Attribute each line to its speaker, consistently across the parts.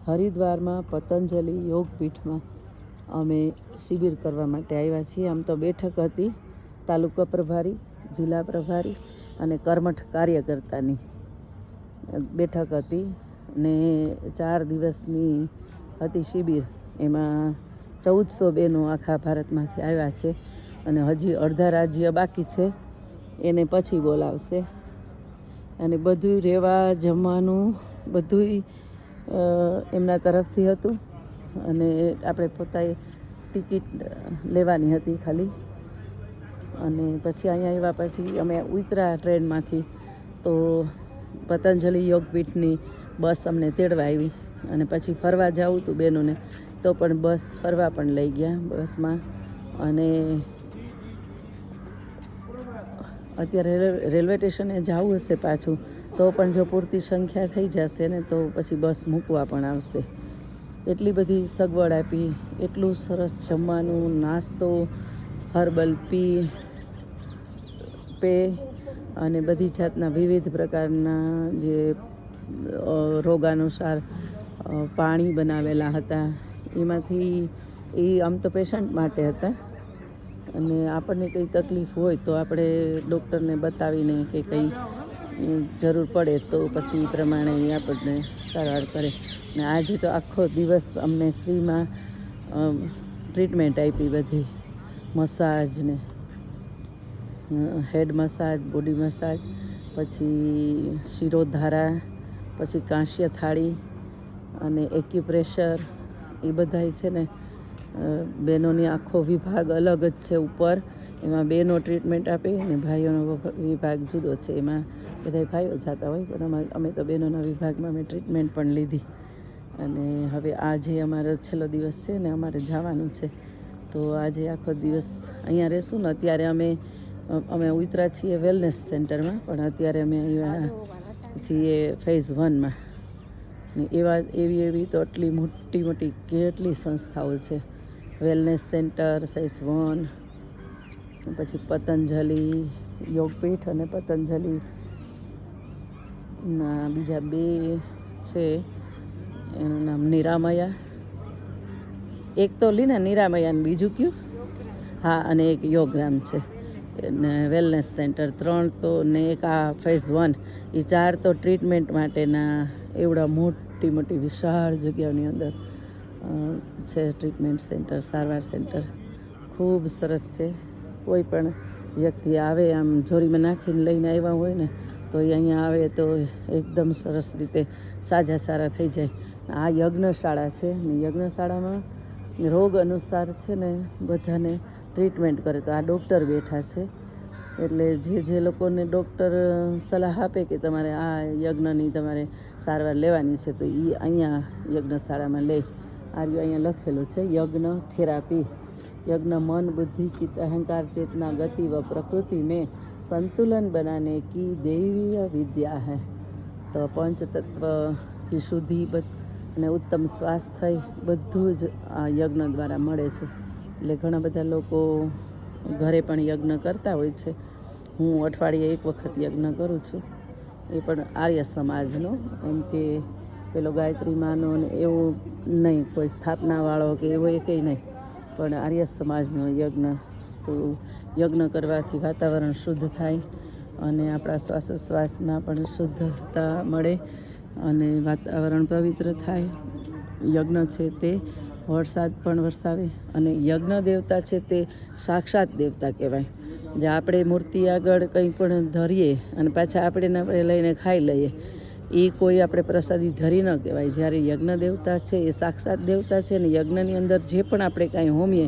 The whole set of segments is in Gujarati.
Speaker 1: હરિદ્વારમાં પતંજલિ યોગપીઠમાં અમે શિબિર કરવા માટે આવ્યા છીએ. આમ તો બેઠક હતી તાલુકા પ્રભારી, જિલ્લા પ્રભારી અને કર્મઠ કાર્યકર્તાની બેઠક હતી ને 4 દિવસની હતી શિબિર. એમાં 1400 બહેનો આખા ભારતમાંથી આવ્યા છે અને હજી અડધા રાજ્ય બાકી છે, એને પછી બોલાવશે. અને બધું રહેવા જમવાનું બધું એમના તરફથી હતું અને આપણે પોતાએ ટિકિટ લેવાની હતી ખાલી. અને પછી અહીંયા આવ્યા પછી અમે ઉતર્યા ટ્રેનમાંથી તો પતંજલિ યોગપીઠની બસ અમને તેડવા આવી અને પછી ફરવા જવું હતું બહેનોને તો પણ બસ ફરવા પણ લઈ ગયા બસમાં. અને અત્યારે રેલવે સ્ટેશને જવું હશે પાછું તો પણ જો પૂરતી સંખ્યા થઈ જશે ને તો પછી બસ મૂકવા પણ આવશે. એટલી બધી સગવડ આપી, એટલું સરસ જમવાનું, નાસ્તો, હર્બલ પે અને બધી જાતના વિવિધ પ્રકારના જે રોગાનુસાર પાણી બનાવેલા હતા. એમાંથી એ આમ તો પેશન્ટ માટે હતા અને આપણને કંઈ તકલીફ હોય તો આપણે ડૉક્ટરને બતાવીને કે કંઈ જરૂર પડે તો પછી એ પ્રમાણે એ આપણને સારવાર કરે. ને આજે તો આખો દિવસ અમને ફ્રીમાં ટ્રીટમેન્ટ આપી, બધી મસાજને, હેડ મસાજ, બોડી મસાજ, પછી શિરોધારા, પછી કાંસ્ય થાળી અને એક્યુપ્રેશર. એ બધાય છે ને બહેનોની આખો વિભાગ અલગ જ છે ઉપર. એમાં બહેનો ટ્રીટમેન્ટ આપે અને ભાઈઓનો વિભાગ જુદો છે. એમાં બધા ભાઈઓ જતા હોય પણ અમે તો બહેનોના વિભાગમાં અમે ટ્રીટમેન્ટ પણ લીધી. અને હવે આજે અમારો છેલ્લો દિવસ છે ને અમારે જવાનું છે તો આજે આખો દિવસ અહીંયા રહેશું ને. અત્યારે અમે ઉતર્યા છીએ વેલનેસ સેન્ટરમાં, પણ અત્યારે અમે અહીંયા છીએ ફેઝ 1માં. ને એવી તો આટલી મોટી કેટલી સંસ્થાઓ છે. વેલનેસ સેન્ટર, ફેઝ 1, પછી પતંજલિ યોગપીઠ અને પતંજલિના બીજા 2 છે. એનું નામ નિરામયા, એક તો લીને નિરામયા ને બીજું કયું, હા, અને એક યોગગ્રામ છે ને વેલનેસ સેન્ટર 3 તો ને એક આ ફેઝ 1. એ 4 તો ટ્રીટમેન્ટ માટેના એવડા મોટી વિશાળ જગ્યાની અંદર છે ટ્રીટમેન્ટ સેન્ટર, સારવાર સેન્ટર. ખૂબ સરસ છે. કોઈ પણ વ્યક્તિ આવે આમ જોરીમાં નાખીને લઈને આવ્યા હોય ને તો એ અહીંયા આવે તો એકદમ સરસ રીતે સાજા થઈ જાય. આ યજ્ઞશાળા છે ને યજ્ઞશાળામાં રોગ અનુસાર છે ને બધાને ટ્રીટમેન્ટ કરે. તો આ ડૉક્ટર બેઠા છે એટલે જે લોકોને ડૉક્ટર સલાહ આપે કે તમારે આ યજ્ઞની તમારે સારવાર લેવાની છે તો એ અહીંયા યજ્ઞશાળામાં લે. આર્યું અહીંયા લખેલું છે યજ્ઞ થેરાપી. यज्ञ मन बुद्धि चित्त अहंकार चेतना गति व प्रकृति में संतुलन बनाने की दैवीय विद्या है. तो पंच तत्व की शुद्धि અને ઉત્તમ સ્વાસ્થ્ય બધું જ આ યજ્ઞ દ્વારા મળે છે. એટલે ઘણા બધા લોકો ઘરે પણ યજ્ઞ કરતા હોય છે. હું અઠવાડિયે 1 વખત યજ્ઞ કરું છું, એ પણ આર્ય સમાજનો. એમ કે પેલો ગાયત્રી માનો ને એવું નહીં, કોઈ સ્થાપનાવાળો કે એવો એ કંઈ નહીં, પણ આર્ય સમાજનો યજ્ઞ. તો યજ્ઞ કરવાથી વાતાવરણ શુદ્ધ થાય અને આપણા શ્વાસોશ્વાસમાં પણ શુદ્ધતા મળે અને વાતાવરણ પવિત્ર થાય. યજ્ઞ છે તે વરસાદ પણ વરસાવે અને યજ્ઞ દેવતા છે તે સાક્ષાત દેવતા કહેવાય. જે આપણે મૂર્તિ આગળ કંઈ પણ ધરીએ અને પાછા આપણે લઈને ખાઈ લઈએ એ કોઈ આપણે પ્રસાદી ધરી ન કહેવાય. જ્યારે યજ્ઞ દેવતા છે એ સાક્ષાત દેવતા છે ને યજ્ઞની અંદર જે પણ આપણે કાંઈ હોમીએ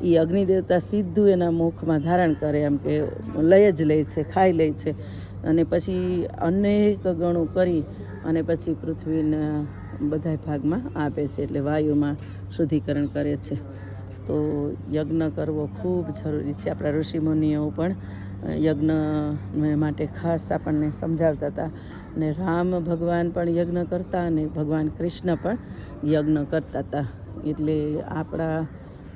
Speaker 1: એ અગ્નિ દેવતા સીધું એના મુખમાં ધારણ કરે, એમ કે લઈ જ લે છે, ખાઈ લે છે અને પછી અનેક ગણું કરી અને પછી પૃથ્વીના બધા ભાગમાં આપે છે. એટલે વાયુમાં શુદ્ધિકરણ કરે છે. તો યજ્ઞ કરવો ખૂબ જરૂરી છે. આપણા ઋષિમુનિઓ પણ યજ્ઞ માટે ખાસ આપણને સમજાવતા હતા. અને રામ ભગવાન પણ યજ્ઞ કરતા અને ભગવાન કૃષ્ણ પણ યજ્ઞ કરતા હતા. એટલે આપણા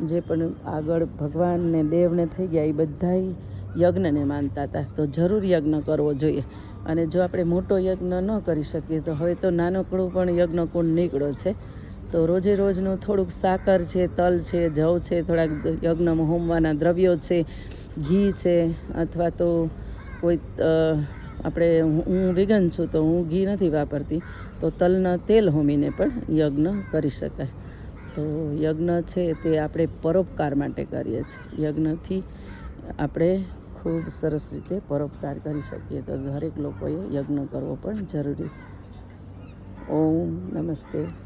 Speaker 1: જે પણ આગળ ભગવાન ને દેવને થઈ ગયા એ બધાય યજ્ઞને માનતા હતા. તો જરૂર યજ્ઞ કરવો જોઈએ. અને જો આપણે મોટો યજ્ઞ ન કરી શકીએ તો હવે તો નાનકડો પણ યજ્ઞ કુંડ નીકળ્યો છે. તો રોજે રોજનું થોડુંક સાકર છે, તલ છે, જવ છે, થોડાક યજ્ઞમાં હોમવાના દ્રવ્યો છે, ઘી છે, અથવા તો કોઈ આપણે હું વિગન છું તો હું ઘી નથી વાપરતી, તો તલના તેલ હોમીને પણ યજ્ઞ કરી શકાય. તો યજ્ઞ છે તે આપણે પરોપકાર માટે કરીએ છીએ. યજ્ઞથી આપણે ખૂબ સરસ રીતે પરોપકાર કરી શકીએ. તો દરેક લોકોએ યજ્ઞ કરવો પણ જરૂરી છે. ઓમ નમસ્તે.